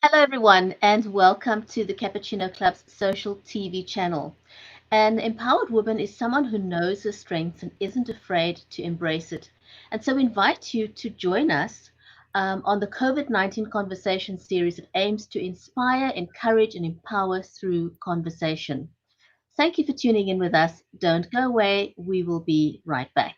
Hello, everyone, and welcome to the CuppaChino Club's social TV channel. An empowered woman is someone who knows her strengths and isn't afraid to embrace it. And so we invite you to join us on the COVID-19 conversation series that aims to inspire, encourage, and empower through conversation. Thank you for tuning in with us. Don't go away. We will be right back.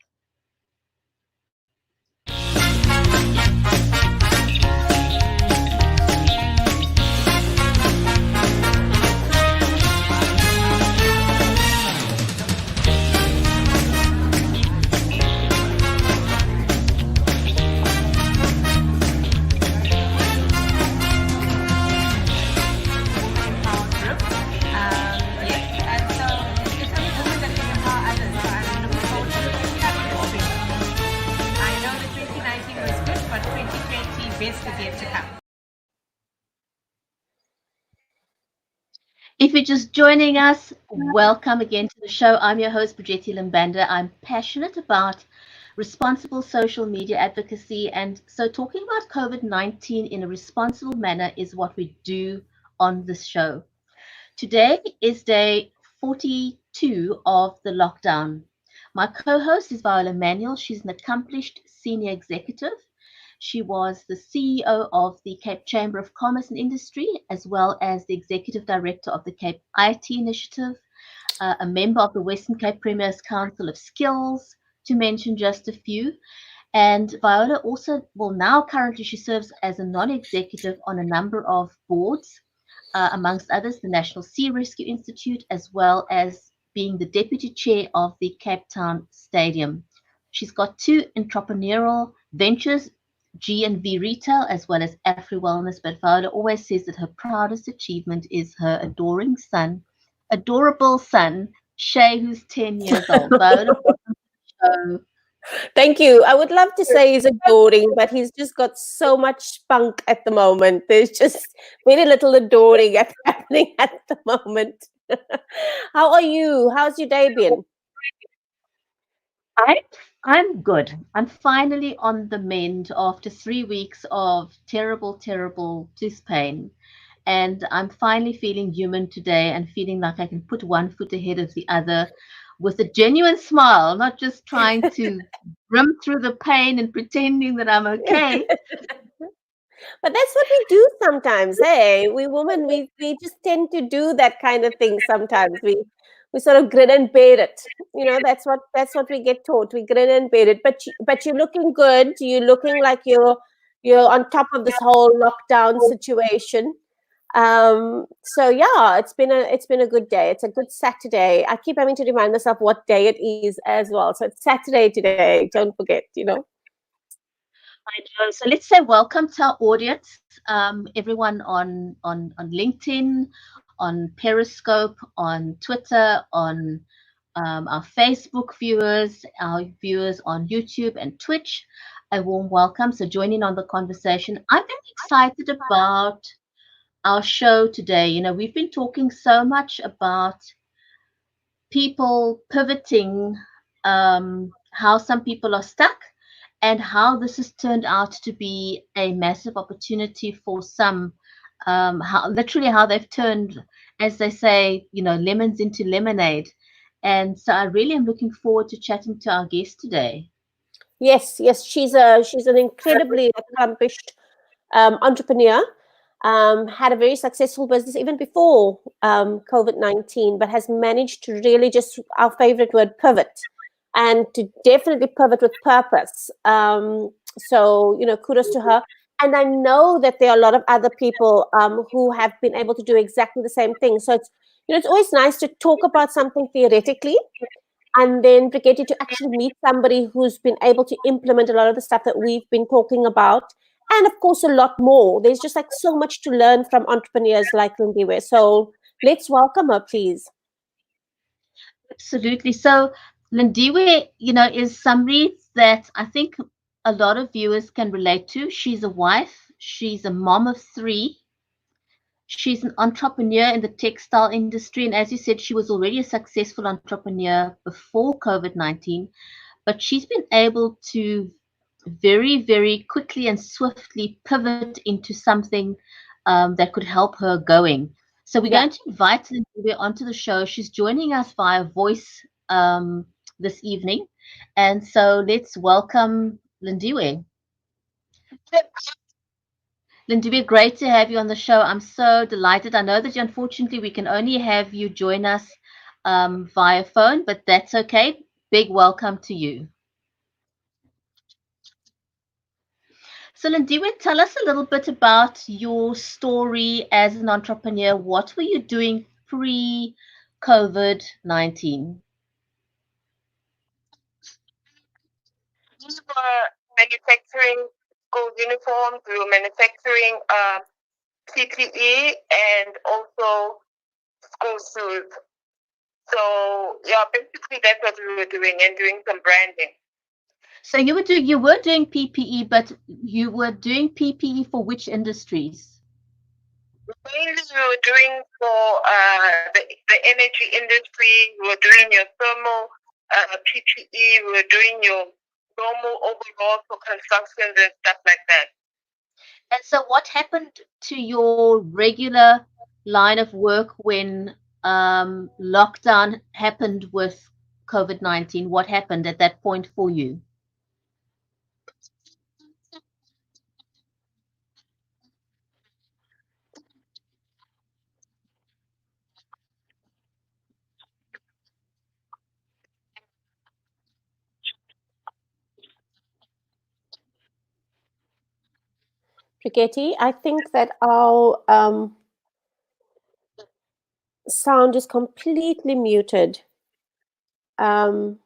Best is yet to come. If you're just joining us, welcome again to the show. I'm your host, Bridgetti Limbanda. I'm passionate about responsible social media advocacy. And so, talking about COVID 19 in a responsible manner is what we do on this show. Today is day 42 of the lockdown. My co host is Viola Manuel. She's an accomplished senior executive. She was the CEO of the Cape Chamber of Commerce and Industry, as well as the Executive Director of the Cape IT Initiative, a member of the Western Cape Premier's Council of Skills, to mention just a few. And Viola also, well, now currently she serves as a non executive on a number of boards, amongst others, the National Sea Rescue Institute, as well as being the deputy chair of the Cape Town Stadium. She's got two entrepreneurial ventures, G&V Retail, as well as Afri Wellness. But Viola always says that her proudest achievement is her adoring son, adorable son, Shay, who's 10 years old. Viola, welcome to the show. Thank you. I would love to say he's adoring, but he's just got so much spunk at the moment. There's just very little adoring happening at the moment. How are you? How's your day been? I I'm good. I'm finally on the mend after 3 weeks of terrible, terrible tooth pain. And I'm finally feeling human today and feeling like I can put one foot ahead of the other with a genuine smile, not just trying to grim through the pain and pretending that I'm okay. But that's what we do sometimes, hey? We women, we just tend to do that kind of thing sometimes. We sort of grin and bear it. That's what we get taught. We grin and bear it. But you're looking good. You're looking like you're on top of this whole lockdown situation. So yeah, it's been a good day. It's a good Saturday. I keep having to remind myself what day it is as well. So it's Saturday today. Don't forget. I know. So let's say welcome to our audience, everyone on LinkedIn, on Periscope, on Twitter, on our Facebook viewers, our viewers on YouTube and Twitch. A warm welcome. So join in on the conversation. I'm very excited about our show today. We've been talking so much about people pivoting, how some people are stuck, and how this has turned out to be a massive opportunity for some. How they've turned, as they say, lemons into lemonade. And so I really am looking forward to chatting to our guest today. Yes, yes, she's an incredibly accomplished entrepreneur. Had a very successful business even before COVID-19, but has managed to really just our favorite word pivot, and to definitely pivot with purpose. So kudos to her. And I know that there are a lot of other people who have been able to do exactly the same thing. So it's always nice to talk about something theoretically and then get you to actually meet somebody who's been able to implement a lot of the stuff that we've been talking about. And of course, a lot more. There's just like so much to learn from entrepreneurs like Lindiwe. So let's welcome her, please. Absolutely. So Lindiwe, is somebody that I think a lot of viewers can relate to. She's a wife. She's a mom of three. She's an entrepreneur in the textile industry. And as you said, she was already a successful entrepreneur before COVID 19, but she's been able to very, very quickly and swiftly pivot into something that could help her going. So we're Yeah. going to invite Lindiwe onto the show. She's joining us via voice this evening. And so let's welcome Lindiwe. Lindiwe, great to have you on the show. I'm so delighted. I know that unfortunately we can only have you join us via phone, but that's okay. Big welcome to you. So, Lindiwe, tell us a little bit about your story as an entrepreneur. What were you doing pre COVID-19? We were manufacturing school uniforms, we were manufacturing PPE and also school shoes. So yeah, basically that's what we were doing and doing some branding. So you were doing PPE, but you were doing PPE for which industries? Mainly we were doing for the energy industry, we were doing your thermal PPE, we were doing your normal overall for constructions and stuff like that. And so what happened to your regular line of work when lockdown happened with COVID-19? What happened at that point for you? Brigetti, I think that our sound is completely muted. Um,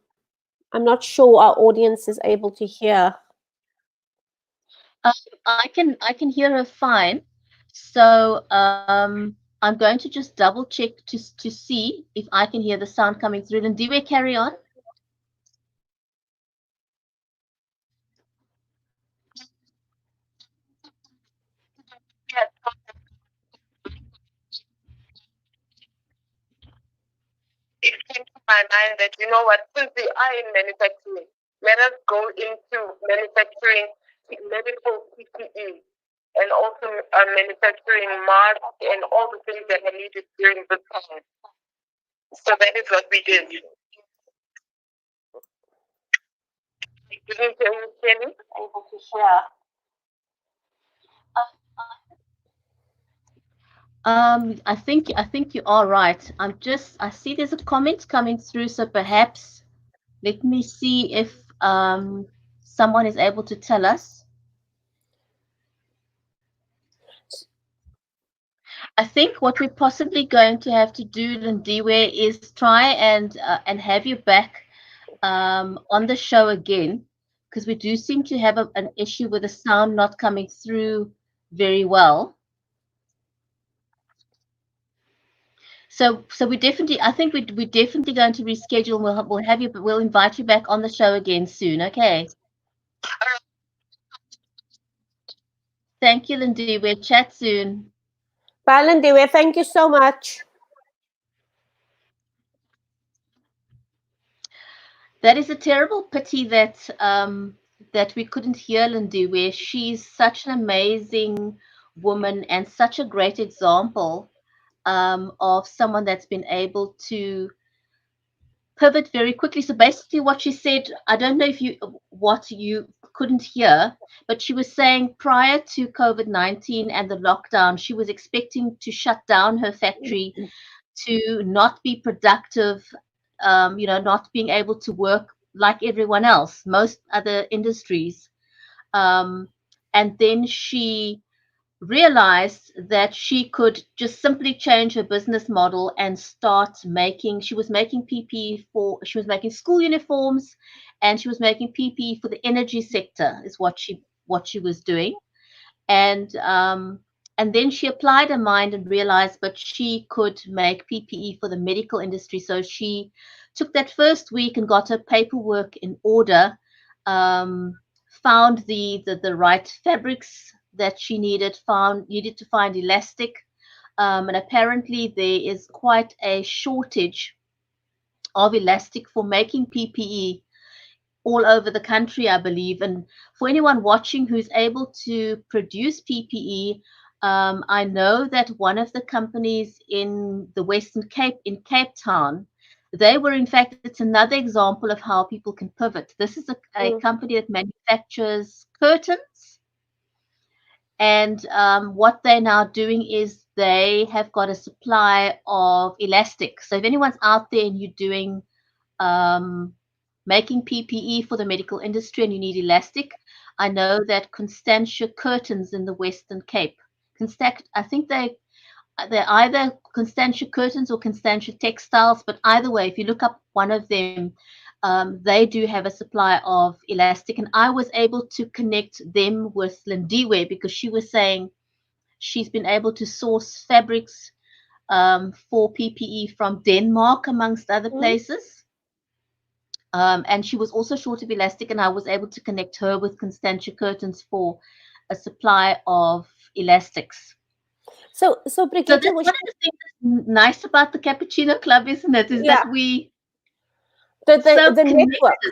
I'm not sure our audience is able to hear. I can hear her fine. So I'm going to just double check to see if I can hear the sound coming through. And do we carry on? Yes, it came to my mind that, you know what, since we are in manufacturing, let us go into manufacturing medical PPE and also manufacturing masks and all the things that are needed during this time. So that is what we did. Didn't you hear me? Able to hear. I think you are right. I see there's a comment coming through, so perhaps let me see if someone is able to tell us. I think what we're possibly going to have to do, Lindiwe, is try and have you back on the show again, because we do seem to have an issue with the sound not coming through very well. So we definitely, I think we're definitely going to reschedule. We'll invite you back on the show again soon. Okay. Thank you, Lindy. We'll chat soon. Bye, Lindiwe. Thank you so much. That is a terrible pity that we couldn't hear Lindy, where she's such an amazing woman and such a great example of someone that's been able to pivot very quickly. So basically, what she said, I don't know if you what you couldn't hear, but she was saying prior to COVID-19 and the lockdown, she was expecting to shut down her factory, to not be productive, not being able to work like everyone else, most other industries. Um, and then she realized that she could just simply change her business model and start making she was making PPE for she was making school uniforms, and she was making PPE for the energy sector is what she was doing. And then she applied her mind and realized but she could make PPE for the medical industry. So she took that first week and got her paperwork in order, um, found the right fabrics that she needed to find elastic, and apparently there is quite a shortage of elastic for making PPE all over the country, I believe. And for anyone watching who's able to produce PPE, I know that one of the companies in the Western Cape, in Cape Town, they were, in fact, it's another example of how people can pivot. This is a Mm, company that manufactures curtains. And what they're now doing is they have got a supply of elastic. So if anyone's out there and you're doing um, making PPE for the medical industry and you need elastic, I know that Constantia Curtains in the Western Cape, I think they're either Constantia Curtains or Constantia Textiles, but either way, if you look up one of them, they do have a supply of elastic. And I was able to connect them with Lindiwe because she was saying she's been able to source fabrics for PPE from Denmark, amongst other mm. places. And she was also short of elastic, and I was able to connect her with Constantia Curtains for a supply of elastics. So So Brigitte, that's one of the things that's nice about the CuppaChino Club, isn't it? Is yeah, that we the so network connected.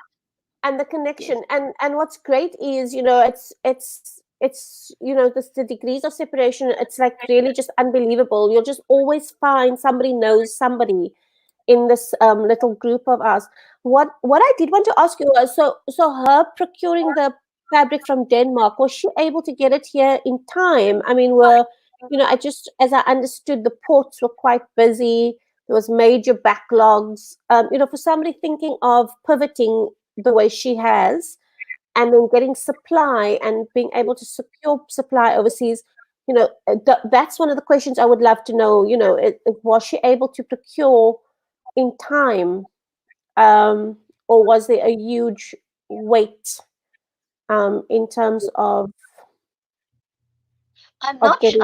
and the Yes. connection, and what's great is, it's the degrees of separation. It's like really just unbelievable. You'll just always find somebody knows somebody in this little group of us. What I did want to ask you was, so her procuring the fabric from Denmark, was she able to get it here in time? I mean, I just, as I understood, the ports were quite busy. There was major backlogs. For somebody thinking of pivoting the way she has, and then getting supply and being able to secure supply overseas, that's one of the questions I would love to know. Was she able to procure in time, or was there a huge wait in terms I'm of not. getting?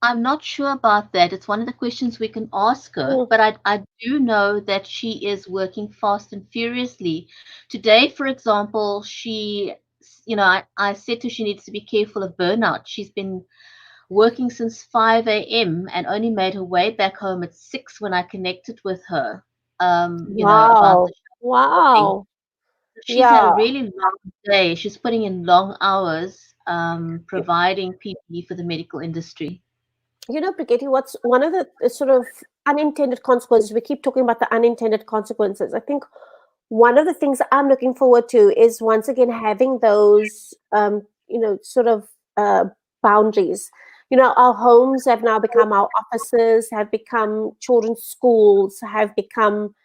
I'm not sure about that. It's one of the questions we can ask her. Mm, But I do know that she is working fast and furiously. Today, for example, I said to her she needs to be careful of burnout. She's been working since 5 a.m. and only made her way back home at 6 when I connected with her, about the wow, shopping. wow, She's had a yeah. really long day. She's putting in long hours, providing PPE for the medical industry. Brigitte, what's one of the sort of unintended consequences? We keep talking about the unintended consequences. I think one of the things that I'm looking forward to is once again having those, sort of boundaries. Our homes have now become our offices, have become children's schools, have become,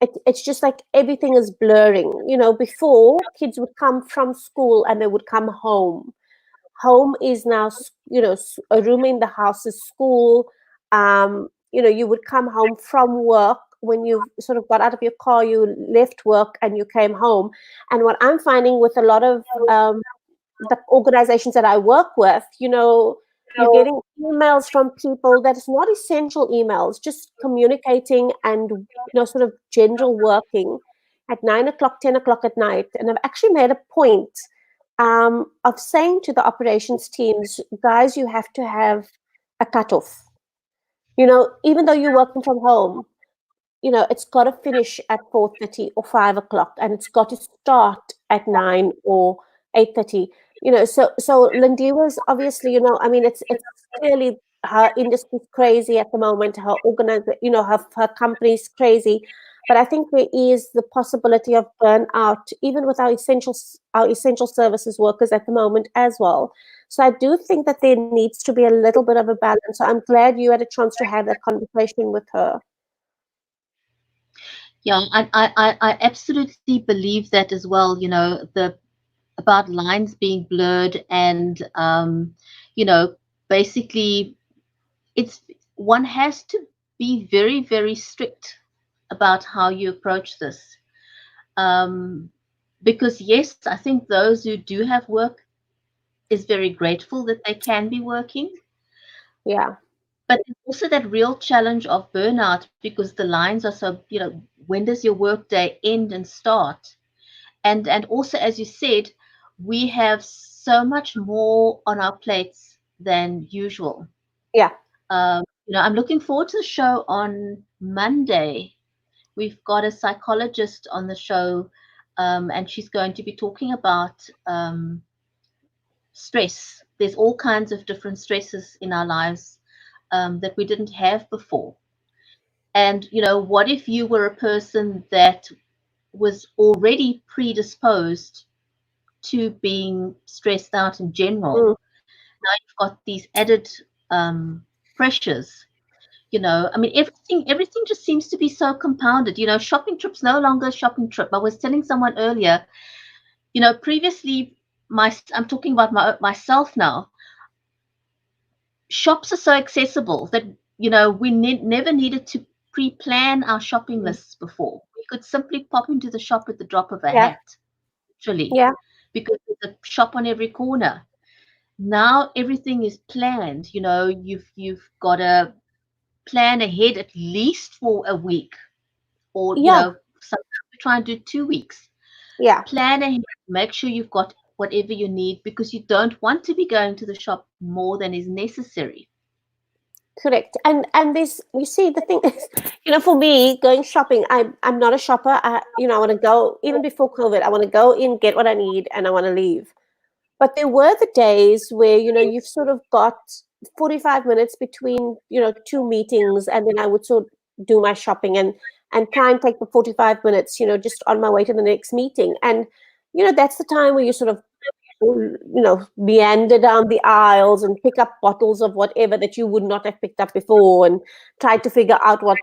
it's just like everything is blurring. Before kids would come from school and they would come home. Home is now, a room in the house is school. You would come home from work. When you sort of got out of your car, you left work and you came home. And what I'm finding with a lot of the organizations that I work with, you're getting emails from people that is not essential emails, just communicating and, sort of general working at 9 o'clock, 10 o'clock at night. And I've actually made a point of saying to the operations teams, guys, you have to have a cutoff. Even though you're working from home, it's got to finish at 4:30 or 5 o'clock, and it's got to start at 9 or 8:30. So Lindiwe is obviously, I mean, it's clearly her industry's crazy at the moment. Her her company's crazy, but I think there is the possibility of burnout, even with our essential services workers at the moment as well. So I do think that there needs to be a little bit of a balance. So I'm glad you had a chance to have that conversation with her. Yeah, I absolutely believe that as well, the about lines being blurred and basically it's one has to be very, very strict about how you approach this. Um, because yes, I think those who do have work is very grateful that they can be working. Yeah. But there's also that real challenge of burnout because the lines are so, when does your work day end and start? And also, as you said, we have so much more on our plates than usual. Yeah. I'm looking forward to the show on Monday. We've got a psychologist on the show, and she's going to be talking about stress. There's all kinds of different stresses in our lives that we didn't have before. And, what if you were a person that was already predisposed to being stressed out in general? Mm. Now you've got these added pressures. I mean, everything just seems to be so compounded. Shopping trip's no longer a shopping trip. I was telling someone earlier, previously, I'm talking about myself now. Shops are so accessible that, we never needed to pre-plan our shopping lists before. We could simply pop into the shop at the drop of a Yeah. hat, literally, Yeah. because there's a shop on every corner. Now everything is planned. You've got to plan ahead at least for a week, or Yeah. sometimes we try and do 2 weeks. Yeah. Plan ahead, make sure you've got whatever you need, because you don't want to be going to the shop more than is necessary. Correct. And this, you see, the thing is, for me, going shopping, I'm not a shopper. I want to go, even before COVID, I want to go in, get what I need, and I want to leave. But there were the days where, you've sort of got 45 minutes between, two meetings, and then I would sort of do my shopping and try and take the 45 minutes, just on my way to the next meeting. And, that's the time where you sort of, meander down the aisles and pick up bottles of whatever that you would not have picked up before, and try to figure out what,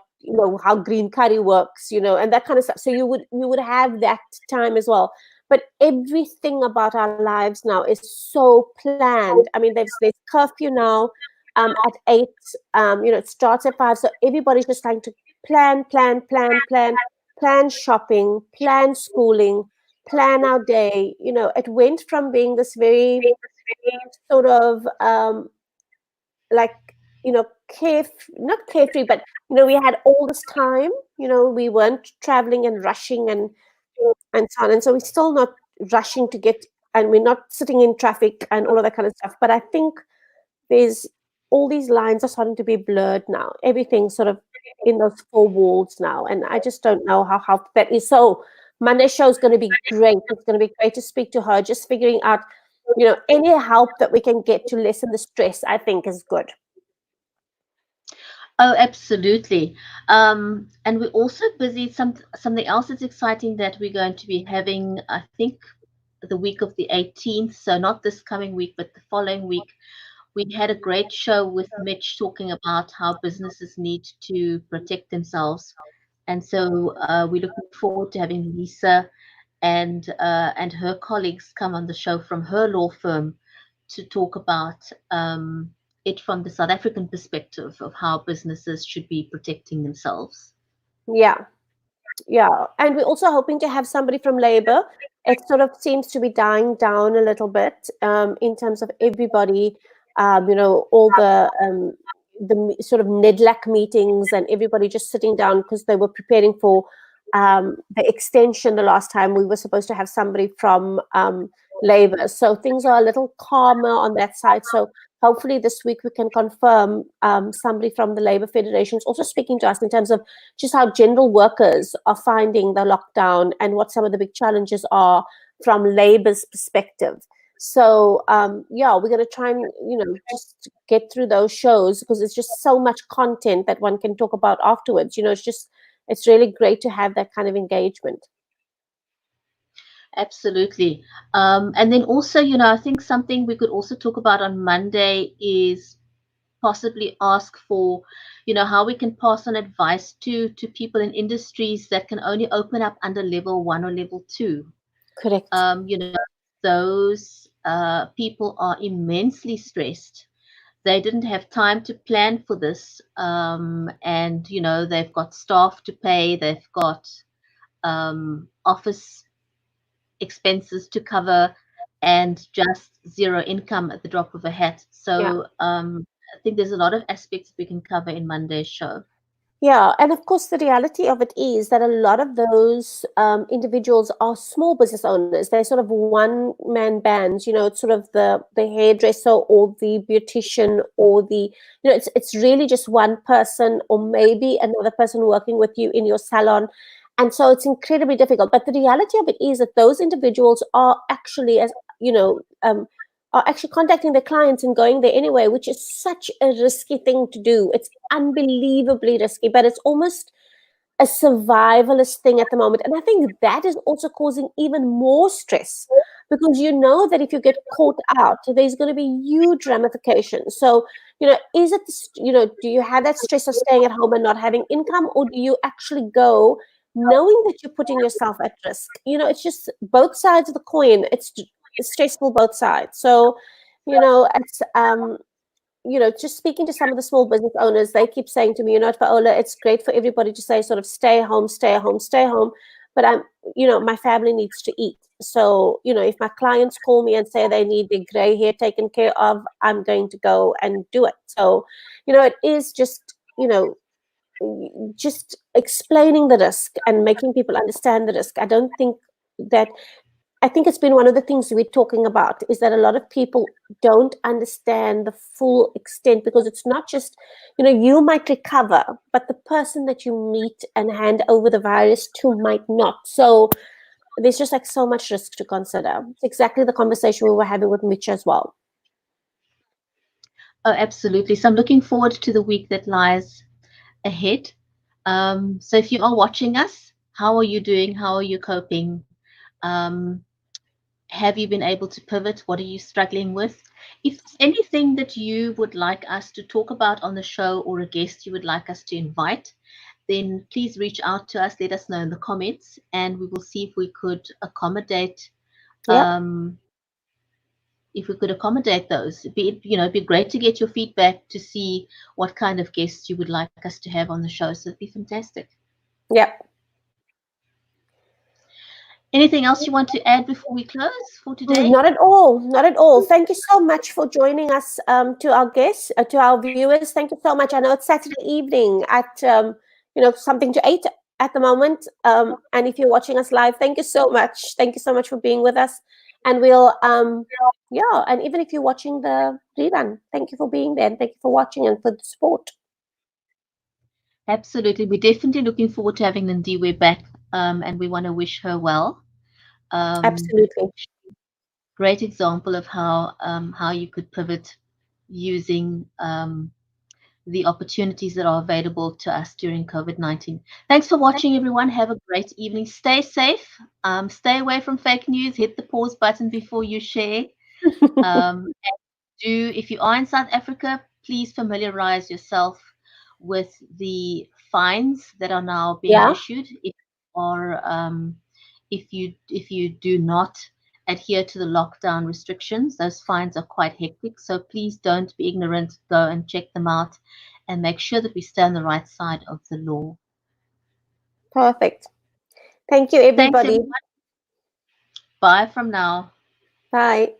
how green curry works, and that kind of stuff. So you would have that time as well. But everything about our lives now is so planned. I mean, there's curfew now at 8. It starts at 5. So everybody's just trying to plan shopping, plan schooling, plan our day. It went from being this very sort of like, not carefree, but we had all this time. We weren't traveling and rushing and so on, and so we're still not rushing to get, and we're not sitting in traffic and all of that kind of stuff. But I think there's all these lines are starting to be blurred now. Everything's sort of in those 4 walls now, and I just don't know how that is. So Monday's show is going to be great. It's going to be great to speak to her, just figuring out, any help that we can get to lessen the stress, I think, is good. Oh, absolutely. And we're also busy. Something else that's exciting that we're going to be having, I think, the week of the 18th. So not this coming week, but the following week. We had a great show with Mitch talking about how businesses need to protect themselves. And so we're looking forward to having Lisa and her colleagues come on the show from her law firm to talk about it from the South African perspective of how businesses should be protecting themselves. Yeah. And we're also hoping to have somebody from Labour. It sort of seems to be dying down a little bit in terms of everybody, all the sort of NEDLAC meetings and everybody just sitting down because they were preparing for the extension. The last time we were supposed to have somebody from Labour. So things are a little calmer on that side. So hopefully this week we can confirm somebody from the Labour Federation is also speaking to us in terms of just how general workers are finding the lockdown and what some of the big challenges are from Labour's perspective. So we're going to try and just get through those shows because it's just so much content that one can talk about afterwards. It's really great to have that kind of engagement. Absolutely. And then also, I think something we could also talk about on Monday is possibly ask for, how we can pass on advice to people in industries that can only open up under level 1 or level 2. Correct. Those people are immensely stressed. They didn't have time to plan for this. And, they've got staff to pay. They've got office expenses to cover and just zero income at the drop of a hat. So I think there's a lot of aspects we can cover in Monday's show. Yeah, and of course, the reality of it is that a lot of those individuals are small business owners. They're sort of one-man bands. It's sort of the hairdresser or the beautician or the it's really just one person or maybe another person working with you in your salon, and so it's incredibly difficult. But the reality of it is that those individuals are actually, as are actually contacting their clients and going there anyway, which is such a risky thing to do. It's unbelievably risky, but it's almost a survivalist thing at the moment. And I think that is also causing even more stress, because you know that if you get caught out, there's going to be huge ramifications. So, is it, do you have that stress of staying at home and not having income, or do you actually go knowing that you're putting yourself at risk? It's just both sides of the coin. It's stressful both sides. So, it's just speaking to some of the small business owners, they keep saying to me, Paola, it's great for everybody to say sort of stay home, stay home, stay home. But my family needs to eat. So, if my clients call me and say they need their gray hair taken care of, I'm going to go and do it. So, it is just explaining the risk and making people understand the risk. I think it's been one of the things we're talking about, is that a lot of people don't understand the full extent, because it's not just, you might recover, but the person that you meet and hand over the virus to might not. So there's just like so much risk to consider. It's exactly the conversation we were having with Mitch as well. Oh, absolutely. So I'm looking forward to the week that lies ahead. So if you are watching us, how are you doing? How are you coping? Have you been able to pivot? What are you struggling with? If there's anything that you would like us to talk about on the show, or a guest you would like us to invite, then please reach out to us. Let us know in the comments, and we will see if we could accommodate. Yep. If we could accommodate those, it'd be great to get your feedback to see what kind of guests you would like us to have on the show. So it'd be fantastic. Yep. Anything else you want to add before we close for today? Not at all. Not at all. Thank you so much for joining us, to our guests, to our viewers. Thank you so much. I know it's Saturday evening at, something to eat at the moment. And if you're watching us live, thank you so much. Thank you so much for being with us. And we'll, and even if you're watching the rerun, thank you for being there. And thank you for watching and for the support. Absolutely. We're definitely looking forward to having Lindiwe back, and we want to wish her well. Absolutely. Great example of how you could pivot using the opportunities that are available to us during COVID-19. Thanks for watching, everyone. Have a great evening. Stay safe. Stay away from fake news. Hit the pause button before you share. If you are in South Africa, please familiarize yourself with the fines that are now being issued. If you do not adhere to the lockdown restrictions, those fines are quite hectic. So please don't be ignorant. Go and check them out, and make sure that we stay on the right side of the law. Perfect. Thank you, everybody. Thanks, everyone. Bye from now. Bye.